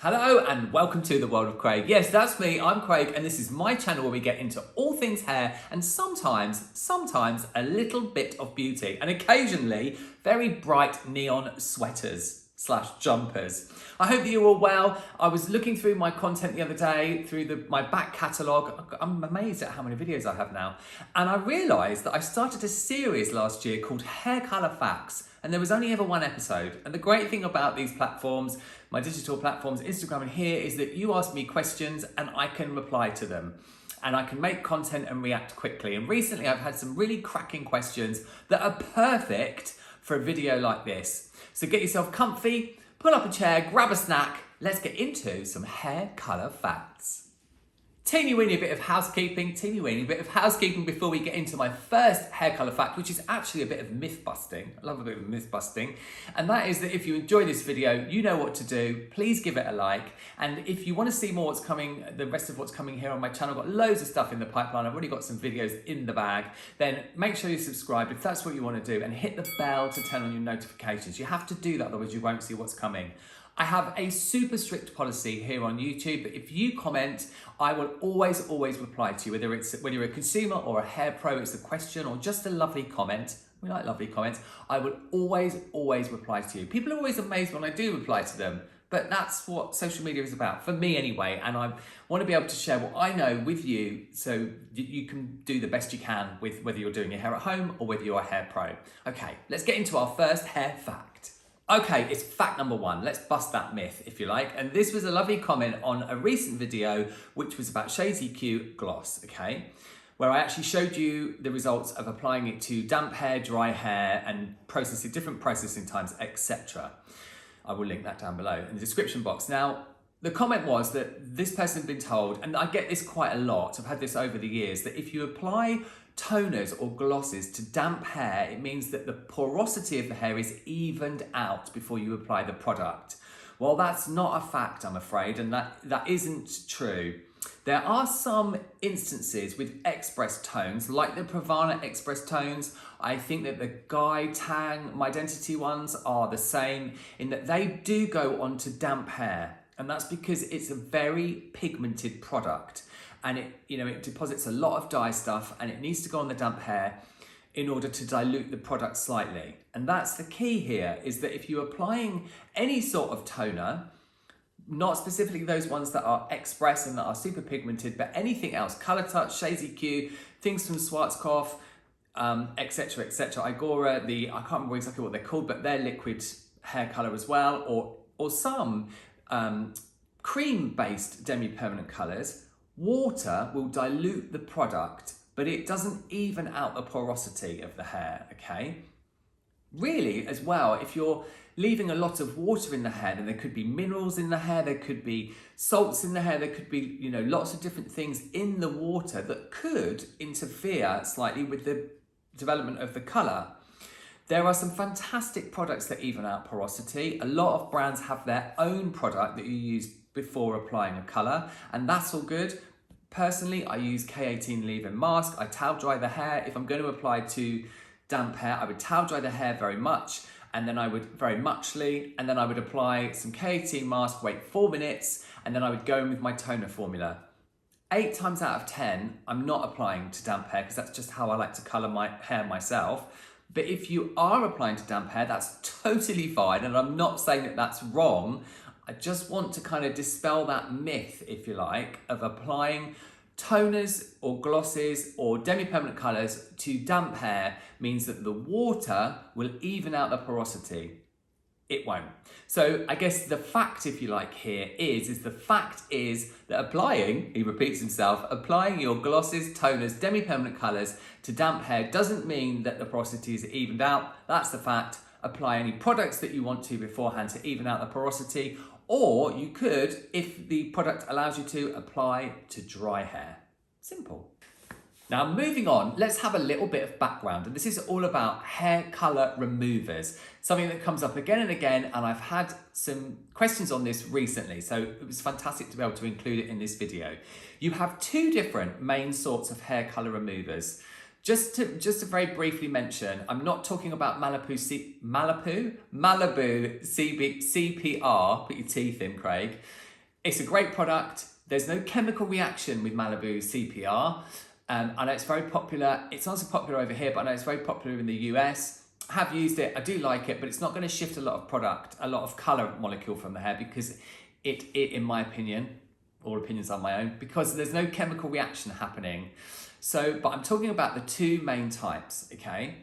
Hello and welcome to the world of Craig. Yes, that's me, I'm Craig, and this is my channel where we get into all things hair and sometimes a little bit of beauty and occasionally very bright neon sweaters / jumpers. I hope that you're all well. I was looking through my content the other day, through my back catalogue. I'm amazed at how many videos I have now. And I realised that I started a series last year called Hair Colour Facts. And there was only ever one episode. And the great thing about these platforms, my digital platforms, Instagram and here, is that you ask me questions and I can reply to them. And I can make content and react quickly. And recently I've had some really cracking questions that are perfect for a video like this. So get yourself comfy, pull up a chair, grab a snack. Let's get into some hair colour facts. Teeny weeny bit of housekeeping before we get into my first hair colour fact, which is actually a bit of myth busting. I love a bit of myth busting. And that is that if you enjoy this video, you know what to do. Please give it a like. And if you want to see more what's coming, the rest of what's coming here on my channel, I've got loads of stuff in the pipeline. I've already got some videos in the bag. Then make sure you subscribe if that's what you want to do and hit the bell to turn on your notifications. You have to do that, otherwise you won't see what's coming. I have a super strict policy here on YouTube that if you comment, I will always reply to you, whether you're a consumer or a hair pro, it's a question or just a lovely comment. We like lovely comments. I will always reply to you. People are always amazed when I do reply to them, but that's what social media is about, for me anyway, and I want to be able to share what I know with you so that you can do the best you can with whether you're doing your hair at home or whether you're a hair pro. Okay, let's get into our first hair fact. Okay, it's fact number one. Let's bust that myth, if you like. And this was a lovely comment on a recent video, which was about Shades EQ Gloss, okay? Where I actually showed you the results of applying it to damp hair, dry hair, and different processing times, etc. I will link that down below in the description box. Now, the comment was that this person had been told, and I get this quite a lot, I've had this over the years, that if you apply toners or glosses to damp hair, it means that the porosity of the hair is evened out before you apply the product. Well, that's not a fact, I'm afraid, and that isn't true. There are some instances with express tones, like the Pravana express tones. I think that the Guy Tang My Identity ones are the same in that they do go onto damp hair, and that's because it's a very pigmented product. And it deposits a lot of dye stuff and it needs to go on the damp hair in order to dilute the product slightly. And that's the key here, is that if you're applying any sort of toner, not specifically those ones that are express and that are super pigmented, but anything else, Colour Touch, Shades EQ, things from Schwarzkopf, etc., Igora, I can't remember exactly what they're called, but they're liquid hair colour as well, or some cream-based demi-permanent colours. Water will dilute the product, but it doesn't even out the porosity of the hair, okay? Really, as well, if you're leaving a lot of water in the hair, then there could be minerals in the hair, there could be salts in the hair, there could be, lots of different things in the water that could interfere slightly with the development of the colour. There are some fantastic products that even out porosity. A lot of brands have their own product that you use before applying a colour, and that's all good. Personally, I use K18 leave-in mask. I towel dry the hair. If I'm going to apply to damp hair, I would towel dry the hair very much, and then I would and then I would apply some K18 mask, wait 4 minutes, and then I would go in with my toner formula. 8 times out of 10, I'm not applying to damp hair because that's just how I like to colour my hair myself. But if you are applying to damp hair, that's totally fine, and I'm not saying that that's wrong. I just want to kind of dispel that myth, if you like, of applying toners or glosses or demi-permanent colours to damp hair means that the water will even out the porosity. It won't. So I guess the fact, if you like, here is that applying, he repeats himself, applying your glosses, toners, demi-permanent colours to damp hair doesn't mean that the porosity is evened out. That's the fact. Apply any products that you want to beforehand to even out the porosity, or you could, if the product allows you to, apply to dry hair. Simple. Now moving on, let's have a little bit of background, and this is all about hair colour removers, something that comes up again and again, and I've had some questions on this recently, so it was fantastic to be able to include it in this video. You have 2 different main sorts of hair colour removers. Just to very briefly mention, I'm not talking about Malibu CPR, put your teeth in, Craig. It's a great product. There's no chemical reaction with Malibu CPR. I know it's very popular. It's not so popular over here, but I know it's very popular in the US. I have used it. I do like it, but it's not going to shift a lot of product, a lot of color molecule from the hair because it in my opinion, all opinions are my own, because there's no chemical reaction happening. So, but I'm talking about the two main types, okay?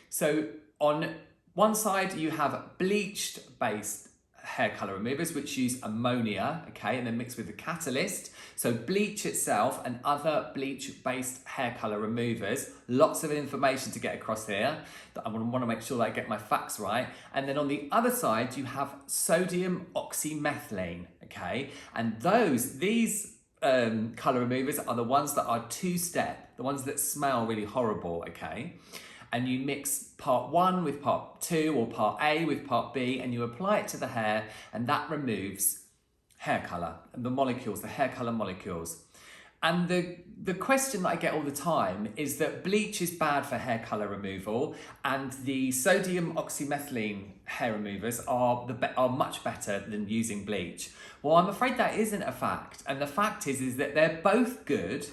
So on one side, you have bleached based hair color removers, which use ammonia, okay, and then mixed with the catalyst. So bleach itself and other bleach based hair color removers. Lots of information to get across here. I want to make sure that I get my facts right. And then on the other side, you have sodium oxymethylene, okay? And these color removers are the ones that are two-step, the ones that smell really horrible, okay? And you mix part 1 with part 2 or part A with part B, and you apply it to the hair, and that removes hair color and the molecules, the hair color molecules. And the question that I get all the time is that bleach is bad for hair color removal, and the sodium oxymethylene hair removers are much better than using bleach. Well, I'm afraid that isn't a fact, and the fact is that they're both good.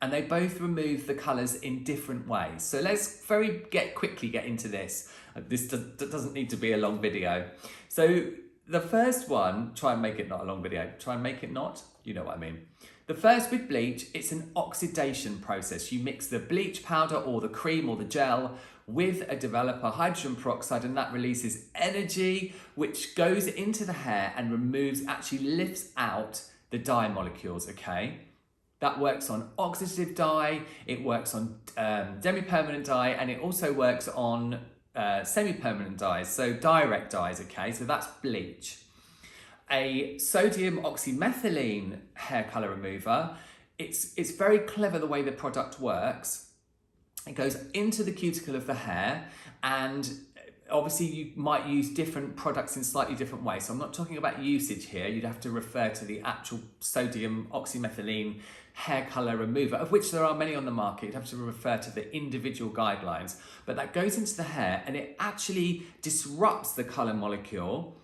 And they both remove the colours in different ways. So let's quickly get into this. This doesn't need to be a long video. So the first one, try and make it not a long video. Try and make it not, you know what I mean. The first with bleach, it's an oxidation process. You mix the bleach powder or the cream or the gel with a developer, hydrogen peroxide, and that releases energy, which goes into the hair and actually lifts out the dye molecules, okay? That works on oxidative dye, it works on demi-permanent dye, and it also works on semi-permanent dyes, so direct dyes, okay? So that's bleach. A sodium oxymethylene hair color remover, it's very clever the way the product works. It goes into the cuticle of the hair, and obviously you might use different products in slightly different ways. So I'm not talking about usage here. You'd have to refer to the actual sodium oxymethylene hair color remover, of which there are many on the market. You'd have to refer to the individual guidelines. But that goes into the hair and it actually disrupts the color molecule.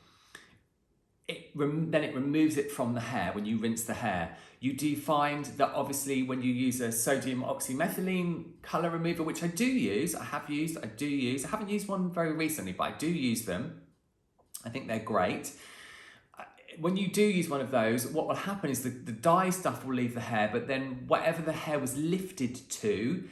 Then it removes it from the hair when you rinse the hair. You do find that obviously when you use a sodium oxymethylene color remover, which I do use, I haven't used one very recently, but I do use them. I think they're great. When you do use one of those, what will happen is the dye stuff will leave the hair, but then whatever the hair was lifted to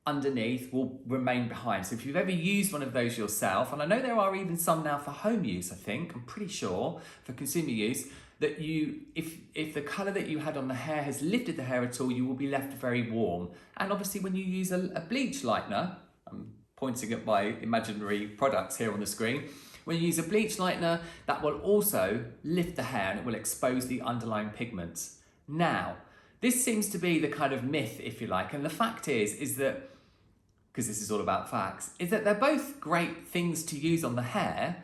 underneath will remain behind. So if you've ever used one of those yourself, and I know there are even some now for home use, I'm pretty sure, for consumer use, that if the colour that you had on the hair has lifted the hair at all, you will be left very warm. And obviously when you use a bleach lightener, I'm pointing at my imaginary products here on the screen, when you use a bleach lightener, that will also lift the hair and it will expose the underlying pigments. Now, this seems to be the kind of myth, if you like, and the fact is that, because this is all about facts, is that they're both great things to use on the hair.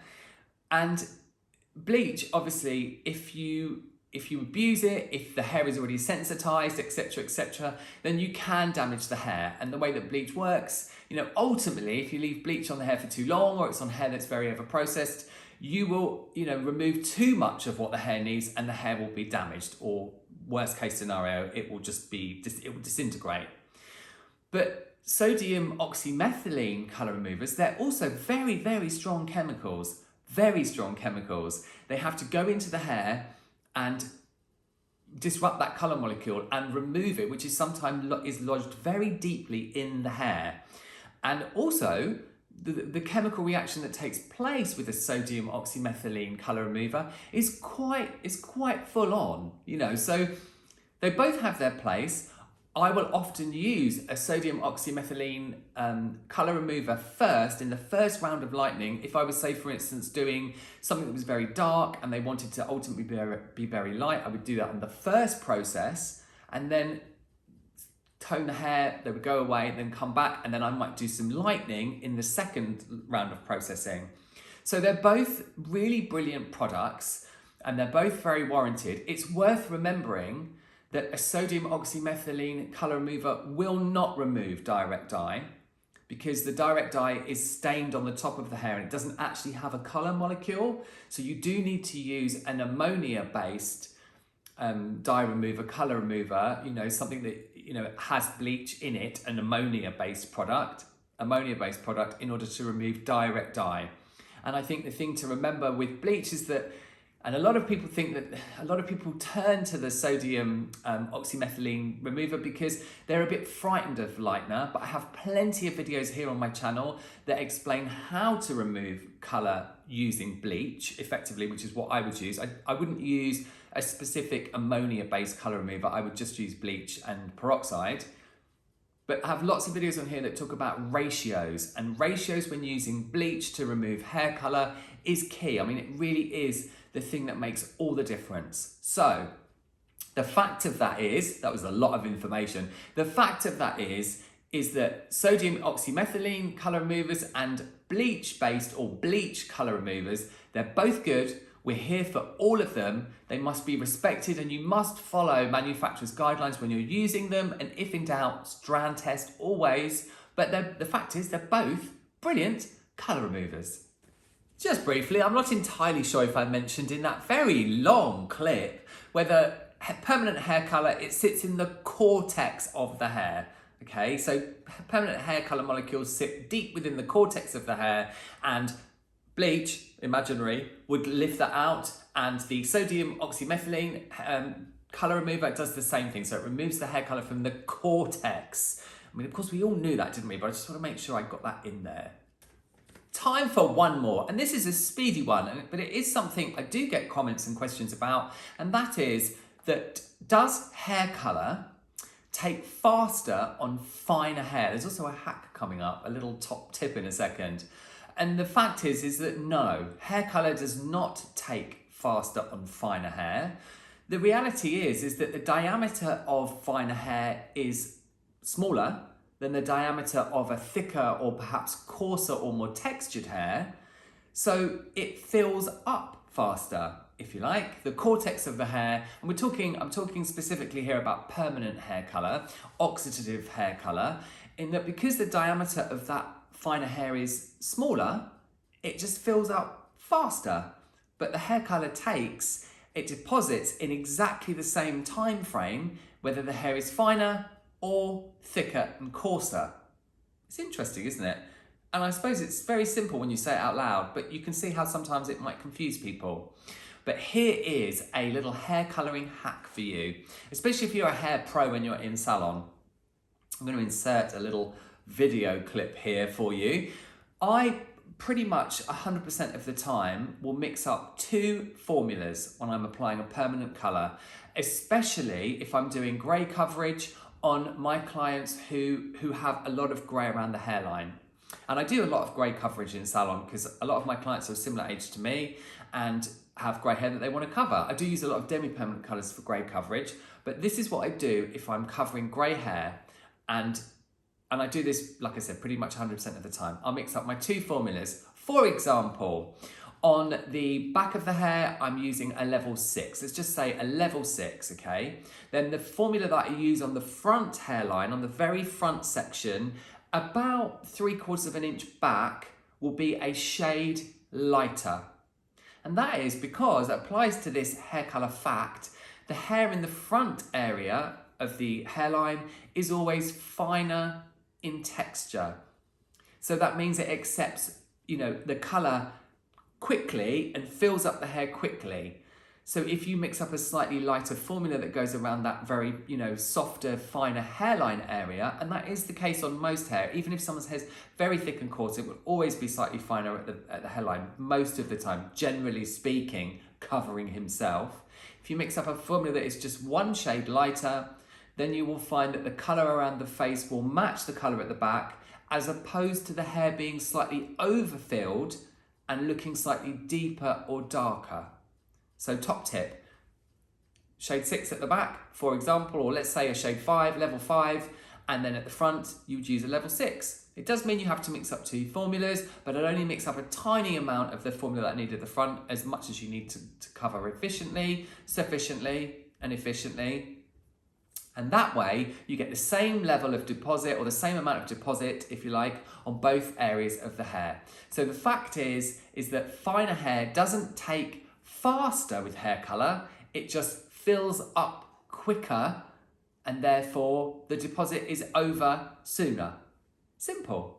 And bleach, obviously, if you abuse it, if the hair is already sensitized, etc., then you can damage the hair. And the way that bleach works, ultimately, if you leave bleach on the hair for too long, or it's on hair that's very over processed, you will, remove too much of what the hair needs and the hair will be damaged, or worst case scenario, it will disintegrate. But sodium oxymethylene color removers, they're also very, very strong chemicals. Very strong chemicals. They have to go into the hair and disrupt that color molecule and remove it, which is sometimes is lodged very deeply in the hair. And also, the chemical reaction that takes place with a sodium oxymethylene color remover is quite full on, so they both have their place. I will often use a sodium oxymethylene color remover first in the first round of lightening. If I was, say, for instance, doing something that was very dark and they wanted to ultimately be very light, I would do that on the first process and then tone the hair, they would go away, then come back, and then I might do some lightening in the second round of processing. So they're both really brilliant products and they're both very warranted. It's worth remembering that a sodium oxymethylene color remover will not remove direct dye because the direct dye is stained on the top of the hair and it doesn't actually have a color molecule. So you do need to use an ammonia-based dye remover, colour remover, you know, something that, you know, has bleach in it, an ammonia-based product in order to remove direct dye. And I think the thing to remember with bleach is that, and a lot of people turn to the sodium oxymethylene remover because they're a bit frightened of lightener, but I have plenty of videos here on my channel that explain how to remove colour using bleach effectively, which is what I would use. I wouldn't use a specific ammonia-based colour remover, I would just use bleach and peroxide. But I have lots of videos on here that talk about ratios, and ratios when using bleach to remove hair colour is key. I mean, it really is the thing that makes all the difference. So the fact of that is, that was a lot of information. The fact of that is that sodium oxymethylene colour removers and bleach-based or bleach colour removers, they're both good. We're here for all of them. They must be respected and you must follow manufacturers' guidelines when you're using them. And if in doubt, strand test always. But the fact is they're both brilliant colour removers. Just briefly, I'm not entirely sure if I mentioned in that very long clip whether permanent hair colour, it sits in the cortex of the hair. Okay, so permanent hair colour molecules sit deep within the cortex of the hair, and bleach, imaginary, would lift that out, and the sodium oxymethylene colour remover does the same thing. So it removes the hair colour from the cortex. I mean, of course, we all knew that, didn't we? But I just want to make sure I got that in there. Time for one more, and this is a speedy one, but it is something I do get comments and questions about, and that is that does hair colour take faster on finer hair? There's also a hack coming up, a little top tip in a second. And the fact is that no, hair colour does not take faster on finer hair. The reality is that the diameter of finer hair is smaller than the diameter of a thicker or perhaps coarser or more textured hair. So it fills up faster, if you like, the cortex of the hair. And I'm talking specifically here about permanent hair colour, oxidative hair colour, in that because the diameter of that finer hair is smaller, it just fills up faster. But the hair colour it deposits in exactly the same time frame, whether the hair is finer or thicker and coarser. It's interesting, isn't it? And I suppose it's very simple when you say it out loud, but you can see how sometimes it might confuse people. But here is a little hair colouring hack for you, especially if you're a hair pro and you're in salon. I'm going to insert a little video clip here for you. I pretty much 100% of the time will mix up two formulas when I'm applying a permanent colour, especially if I'm doing grey coverage on my clients who have a lot of grey around the hairline. And I do a lot of grey coverage in salon because a lot of my clients are a similar age to me and have grey hair that they want to cover. I do use a lot of demi-permanent colours for grey coverage, but this is what I do if I'm covering grey hair, and I do this, like I said, pretty much 100% of the time. I'll mix up my two formulas. For example, on the back of the hair, I'm using a level 6. Let's just say a level 6, okay? Then the formula that I use on the front hairline, on the very front section, about 3/4 of an inch back, will be a shade lighter. And that is because it applies to this hair colour fact. The hair in the front area of the hairline is always finer in texture. So that means it accepts, the colour quickly and fills up the hair quickly. So if you mix up a slightly lighter formula that goes around that very, softer, finer hairline area, and that is the case on most hair, even if someone's hair is very thick and coarse, it will always be slightly finer at the hairline, most of the time, generally speaking, covering himself. If you mix up a formula that is just one shade lighter, then you will find that the colour around the face will match the colour at the back, as opposed to the hair being slightly overfilled and looking slightly deeper or darker. So top tip, shade 6 at the back, for example, or let's say a shade 5, level 5, and then at the front, you would use a level 6. It does mean you have to mix up two formulas, but I'd only mix up a tiny amount of the formula that I need at the front, as much as you need to cover efficiently, sufficiently, and efficiently. And that way, you get the same level of deposit, or the same amount of deposit, if you like, on both areas of the hair. So the fact is that finer hair doesn't take faster with hair colour, it just fills up quicker and therefore the deposit is over sooner. Simple.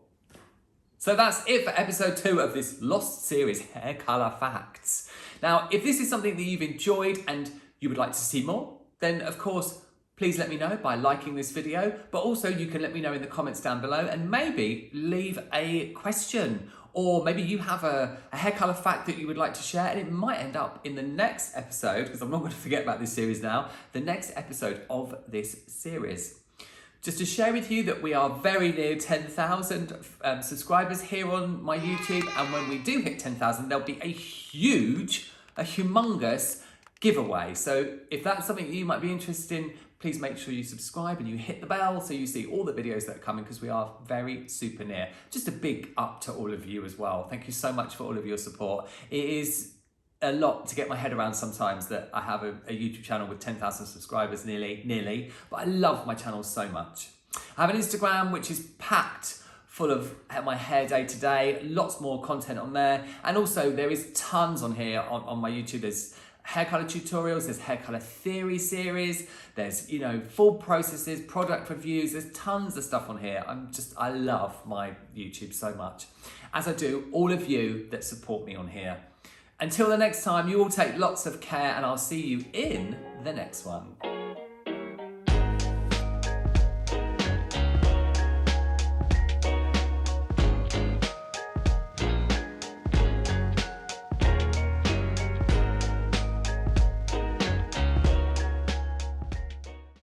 So that's it for episode 2 of this lost series, Hair Colour Facts. Now, if this is something that you've enjoyed and you would like to see more, then of course, please let me know by liking this video, but also you can let me know in the comments down below and maybe leave a question, or maybe you have a hair colour fact that you would like to share, and it might end up in the next episode, because I'm not going to forget about this series now, the next episode of this series. Just to share with you that we are very near 10,000 subscribers here on my YouTube, and when we do hit 10,000, there'll be a humongous giveaway. So if that's something you might be interested in, please make sure you subscribe and you hit the bell so you see all the videos that are coming, because we are very super near. Just a big up to all of you as well. Thank you so much for all of your support. It is a lot to get my head around sometimes that I have a YouTube channel with 10,000 subscribers nearly, but I love my channel so much. I have an Instagram which is packed full of my hair day to day, lots more content on there, and also there is tons on here on my YouTube. There's hair color tutorials, there's hair color theory series, there's, you know, full processes, product reviews, there's tons of stuff on here. I love my YouTube so much, as I do all of you that support me on here. Until the next time, you all take lots of care, and I'll see you in the next one.